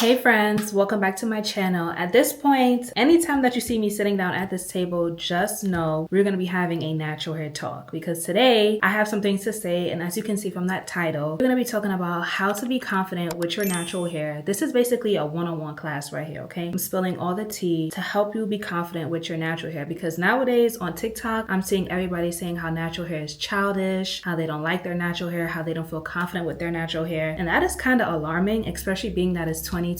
Hey friends, welcome back to my channel. At this point, anytime that you see me sitting down at this table, just know we're going to be having a natural hair talk because today I have some things to say, and as you can see from that title, we're going to be talking about how to be confident with your natural hair. This is basically a one-on-one class right here, okay? I'm spilling all the tea to help you be confident with your natural hair because nowadays on TikTok, I'm seeing everybody saying how natural hair is childish, how they don't like their natural hair, how they don't feel confident with their natural hair, and that is kind of alarming, especially being that it's 2025.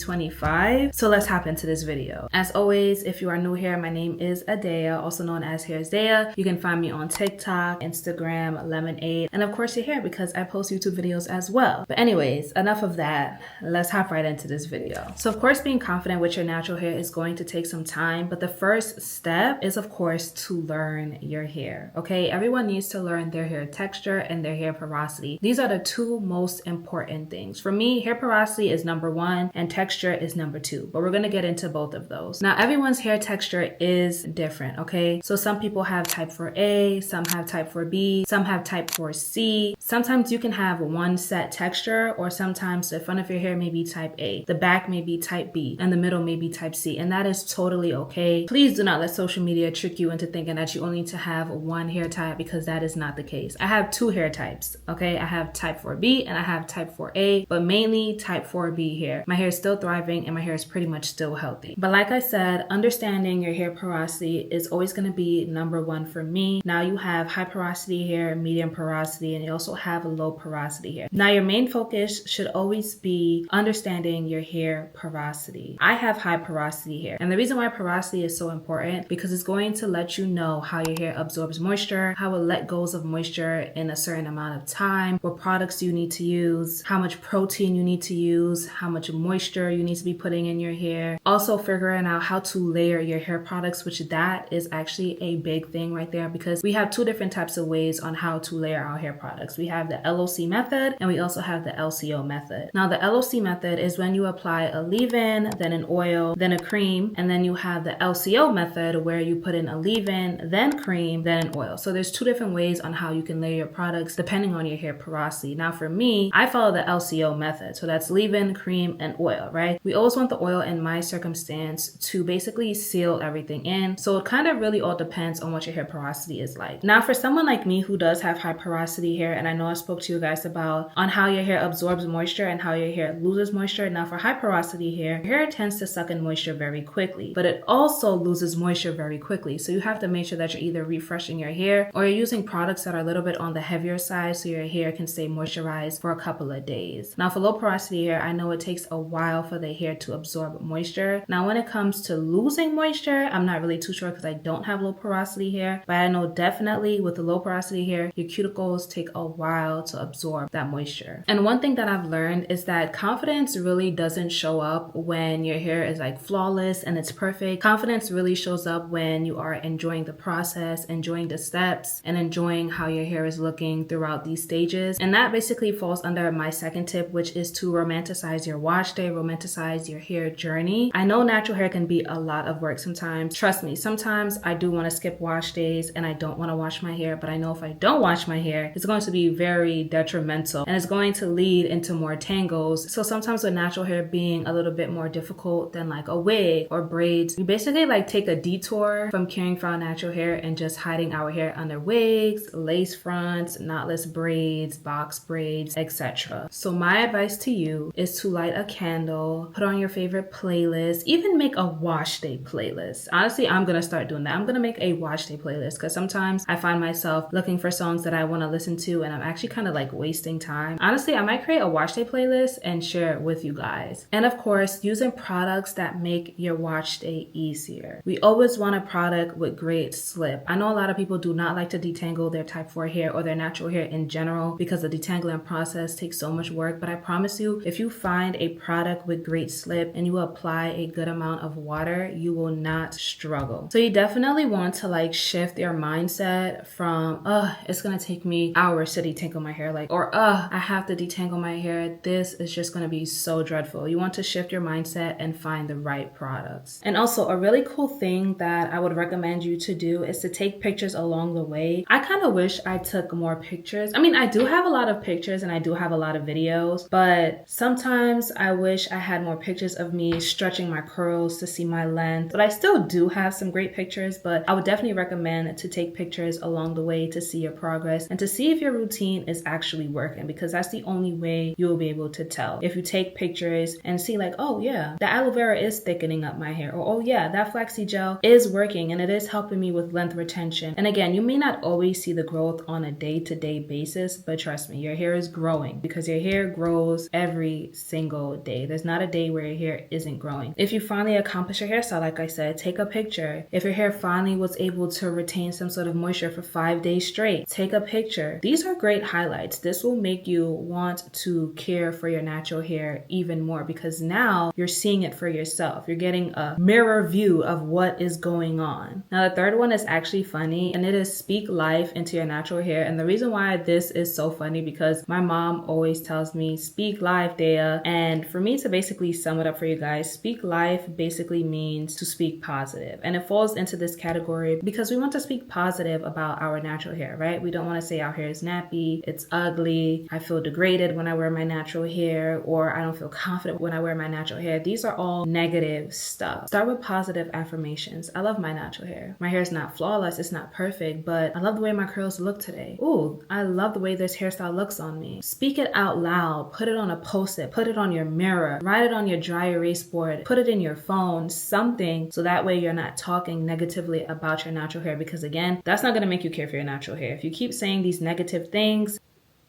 So let's hop into this video. As always, if you are new here, my name is Adea, also known as Hair's Dea. You can find me on TikTok, Instagram, Lemonade, and of course you're here because I post YouTube videos as well. But anyways, enough of that. Let's hop right into this video. So of course, being confident with your natural hair is going to take some time, but the first step is of course to learn your hair, okay? Everyone needs to learn their hair texture and their hair porosity. These are the two most important things. For me, hair porosity is number one and texture is number two, but we're gonna get into both of those. Now, everyone's hair texture is different, okay? So some people have type 4A, some have type 4B, some have type 4C. Sometimes you can have one set texture, or sometimes the front of your hair may be type A, the back may be type B, and the middle may be type C, and that is totally okay. Please do not let social media trick you into thinking that you only need to have one hair type because that is not the case. I have two hair types, okay? I have type 4B and I have type 4A, but mainly type 4B hair. My hair is still thriving and my hair is pretty much still healthy. But like I said, understanding your hair porosity is always going to be number one for me. Now you have high porosity hair, medium porosity, and you also have low porosity hair. Now your main focus should always be understanding your hair porosity. I have high porosity hair, and the reason why porosity is so important because it's going to let you know how your hair absorbs moisture, how it let go of moisture in a certain amount of time, what products you need to use, how much protein you need to use, how much moisture you need to be putting in your hair. Also figuring out how to layer your hair products, which that is actually a big thing right there because we have two different types of ways on how to layer our hair products. We have the LOC method and we also have the LCO method. Now the LOC method is when you apply a leave-in, then an oil, then a cream, and then you have the LCO method where you put in a leave-in, then cream, then an oil. So there's two different ways on how you can layer your products depending on your hair porosity. Now for me, I follow the LCO method. So that's leave-in, cream, and oil, right? We always want the oil in my circumstance to basically seal everything in. So it kind of really all depends on what your hair porosity is like. Now for someone like me who does have high porosity hair, and I know I spoke to you guys about on how your hair absorbs moisture and how your hair loses moisture. Now for high porosity hair, your hair tends to suck in moisture very quickly, but it also loses moisture very quickly. So you have to make sure that you're either refreshing your hair or you're using products that are a little bit on the heavier side so your hair can stay moisturized for a couple of days. Now for low porosity hair, I know it takes a while for the hair to absorb moisture. Now when it comes to losing moisture, I'm not really too sure because I don't have low porosity hair, but I know definitely with the low porosity hair, your cuticles take a while to absorb that moisture. And one thing that I've learned is that confidence really doesn't show up when your hair is like flawless and it's perfect. Confidence really shows up when you are enjoying the process, enjoying the steps, and enjoying how your hair is looking throughout these stages. And that basically falls under my second tip, which is to romanticize your wash day, romanticize your hair journey. I know natural hair can be a lot of work sometimes. Trust me, sometimes I do want to skip wash days and I don't want to wash my hair, but I know if I don't wash my hair, it's going to be very detrimental and it's going to lead into more tangles. So sometimes with natural hair being a little bit more difficult than like a wig or braids, we basically like take a detour from caring for our natural hair and just hiding our hair under wigs, lace fronts, knotless braids, box braids, etc. So my advice to you is to light a candle, put on your favorite playlist, even make a wash day playlist. Honestly, I'm gonna start doing that. I'm gonna make a wash day playlist because sometimes I find myself looking for songs that I want to listen to and I'm actually kind of like wasting time. Honestly, I might create a wash day playlist and share it with you guys. And of course, using products that make your wash day easier. We always want a product with great slip. I know a lot of people do not like to detangle their type 4 hair or their natural hair in general because the detangling process takes so much work, but I promise you, if you find a product with great slip and you apply a good amount of water, you will not struggle. So you definitely want to like shift your mindset from, it's gonna take me hours to detangle my hair, I have to detangle my hair. This is just gonna be so dreadful. You want to shift your mindset and find the right products. And also a really cool thing that I would recommend you to do is to take pictures along the way. I kind of wish I took more pictures. I mean, I do have a lot of pictures and I do have a lot of videos, but sometimes I wish I had more pictures of me stretching my curls to see my length, but I still do have some great pictures. But I would definitely recommend to take pictures along the way to see your progress and to see if your routine is actually working, because that's the only way you'll be able to tell. If you take pictures and see like, oh yeah, the aloe vera is thickening up my hair, or oh yeah, that flaxseed gel is working and it is helping me with length retention. And again, you may not always see the growth on a day-to-day basis, but trust me, your hair is growing because your hair grows every single day. There's not a day where your hair isn't growing. If you finally accomplish your hairstyle, like I said, take a picture. If your hair finally was able to retain some sort of moisture for 5 days straight, take a picture. These are great highlights. This will make you want to care for your natural hair even more, because now you're seeing it for yourself. You're getting a mirror view of what is going on. Now, the third one is actually funny, and it is speak life into your natural hair. And the reason why this is so funny, because my mom always tells me, speak life, Dea. And for me to basically sum it up for you guys, speak life basically means to speak positive. And it falls into this category because we want to speak positive about our natural hair, right? We don't want to say our hair is nappy, it's ugly, I feel degraded when I wear my natural hair, or I don't feel confident when I wear my natural hair. These are all negative stuff. Start with positive affirmations. I love my natural hair. My hair is not flawless, it's not perfect, but I love the way my curls look today. Ooh, I love the way this hairstyle looks on me. Speak it out loud. Put it on a post-it. Put it on your mirror. Write it on your dry erase board. Put it in your phone. Something, so that way you're not talking negatively about your natural hair, because again, that's not going to make you care for your natural hair. If you keep saying these negative things,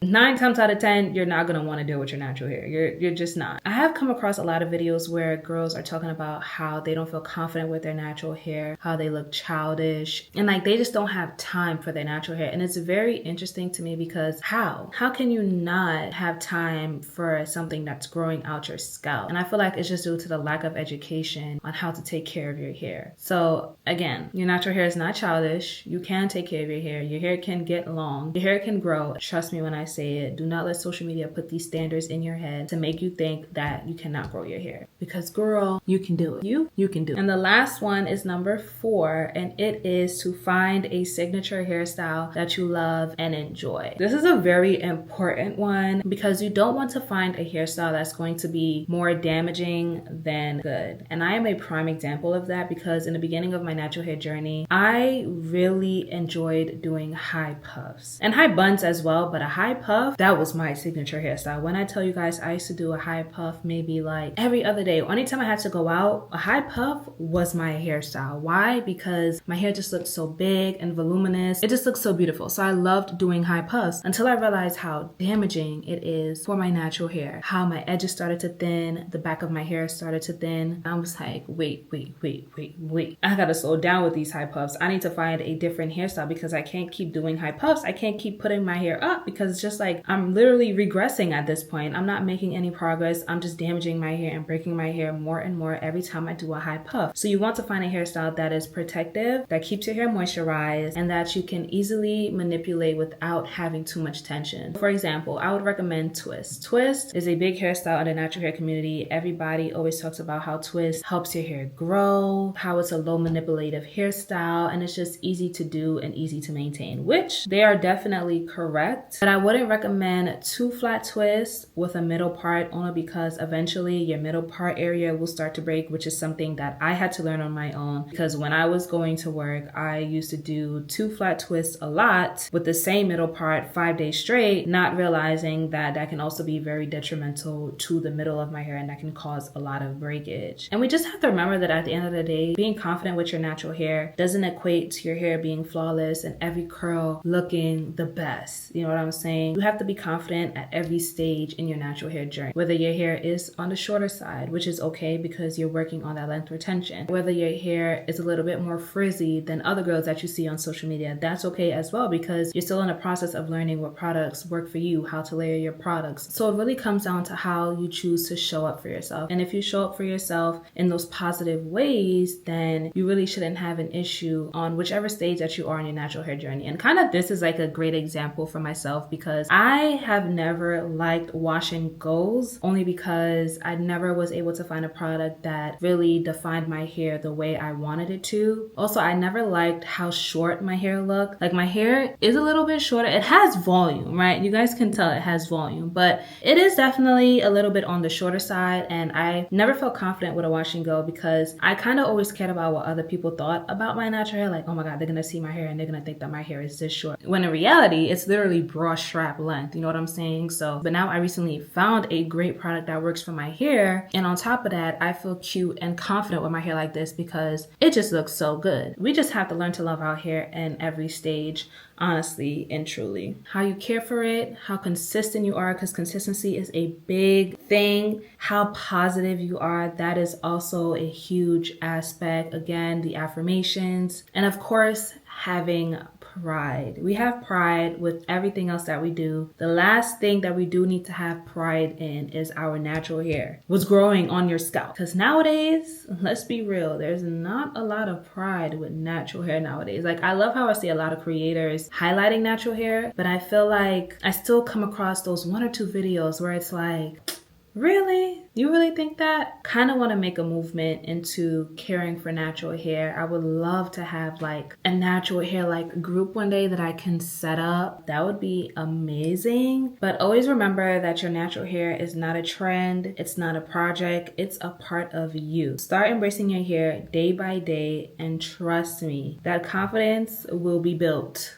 9 times out of 10, you're not going to want to deal with your natural hair. You're just not. I have come across a lot of videos where girls are talking about how they don't feel confident with their natural hair, how they look childish, and like they just don't have time for their natural hair. And it's very interesting to me because how can you not have time for something that's growing out your scalp? And I feel like it's just due to the lack of education on how to take care of your hair. So again, your natural hair is not childish. You can take care of your hair. Your hair can get long. Your hair can grow. Trust me when I say it. Do not let social media put these standards in your head to make you think that you cannot grow your hair, because girl, you can do it. You can do it. And the last one is number 4, and it is to find a signature hairstyle that you love and enjoy. This is a very important one because you don't want to find a hairstyle that's going to be more damaging than good. And I am a prime example of that, because in the beginning of my natural hair journey, I really enjoyed doing high puffs and high buns as well, but a high puff, that was my signature hairstyle. When I tell you guys, I used to do a high puff maybe like every other day. Anytime I had to go out, a high puff was my hairstyle. Why? Because my hair just looked so big and voluminous. It just looked so beautiful. So I loved doing high puffs until I realized how damaging it is for my natural hair. How my edges started to thin, the back of my hair started to thin. I was like, wait. I gotta slow down with these high puffs. I need to find a different hairstyle because I can't keep doing high puffs. I can't keep putting my hair up because it's just like I'm literally regressing at this point. I'm not making any progress. I'm just damaging my hair and breaking my hair more and more every time I do a high puff. So you want to find a hairstyle that is protective, that keeps your hair moisturized, and that you can easily manipulate without having too much tension. For example, I would recommend twist. Twist is a big hairstyle in the natural hair community. Everybody always talks about how twist helps your hair grow, how it's a low manipulative hairstyle, and it's just easy to do and easy to maintain, which they are definitely correct. But I wouldn't recommend too flat twists with a middle part, only because eventually your middle part area will start to break, which is something that I had to learn on my own, because when I was going to work, I used to do 2 flat twists a lot with the same middle part 5 days straight, not realizing that that can also be very detrimental to the middle of my hair and that can cause a lot of breakage. And we just have to remember that at the end of the day, being confident with your natural hair doesn't equate to your hair being flawless and every curl looking the best. You know what I'm saying? You have to be confident at every stage in your natural hair journey. Whether your hair is on the shorter side, which is okay because you're working on that length retention. Whether your hair is a little bit more frizzy than other girls that you see on social media, that's okay as well, because you're still in the process of learning what products work for you, how to layer your products. So it really comes down to how you choose to show up for yourself. And if you show up for yourself in those positive ways, then you really shouldn't have an issue on whichever stage that you are in your natural hair journey. And kind of this is like a great example for myself, because because I have never liked wash and goes, only because I never was able to find a product that really defined my hair the way I wanted it to. Also, I never liked how short my hair looked. Like, my hair is a little bit shorter. It has volume, right? You guys can tell it has volume, but it is definitely a little bit on the shorter side, and I never felt confident with a wash and go because I kind of always cared about what other people thought about my natural hair. Like, oh my god, they're gonna see my hair and they're gonna think that my hair is this short, when in reality it's literally bra strap length. You know what I'm saying? So, but now I recently found a great product that works for my hair, and on top of that, I feel cute and confident with my hair like this because it just looks so good. We just have to learn to love our hair in every stage, honestly and truly. How you care for it, how consistent you are, because consistency is a big thing. How positive you are, that is also a huge aspect. Again, the affirmations, and of course, having pride. We have pride with everything else that we do. The last thing that we do need to have pride in is our natural hair, what's growing on your scalp. Because nowadays, let's be real, there's not a lot of pride with natural hair nowadays. Like, I love how I see a lot of creators highlighting natural hair, but I feel like I still come across those 1 or 2 videos where it's like, really? You really think that? Kind of want to make a movement into caring for natural hair. I would love to have like a natural hair like group one day that I can set up. That would be amazing. But always remember that your natural hair is not a trend. It's not a project. It's a part of you. Start embracing your hair day by day, and trust me, that confidence will be built.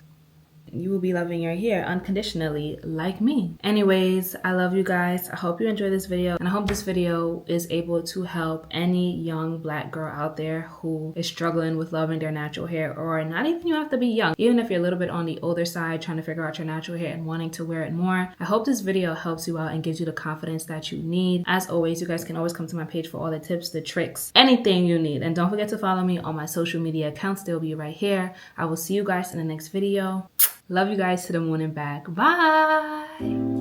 You will be loving your hair unconditionally, like me. Anyways, I love you guys. I hope you enjoyed this video, and I hope this video is able to help any young black girl out there who is struggling with loving their natural hair, or not even you have to be young. Even if you're a little bit on the older side trying to figure out your natural hair and wanting to wear it more, I hope this video helps you out and gives you the confidence that you need. As always, you guys can always come to my page for all the tips, the tricks, anything you need. And don't forget to follow me on my social media accounts. They'll be right here. I will see you guys in the next video. Love you guys to the moon and back. Bye.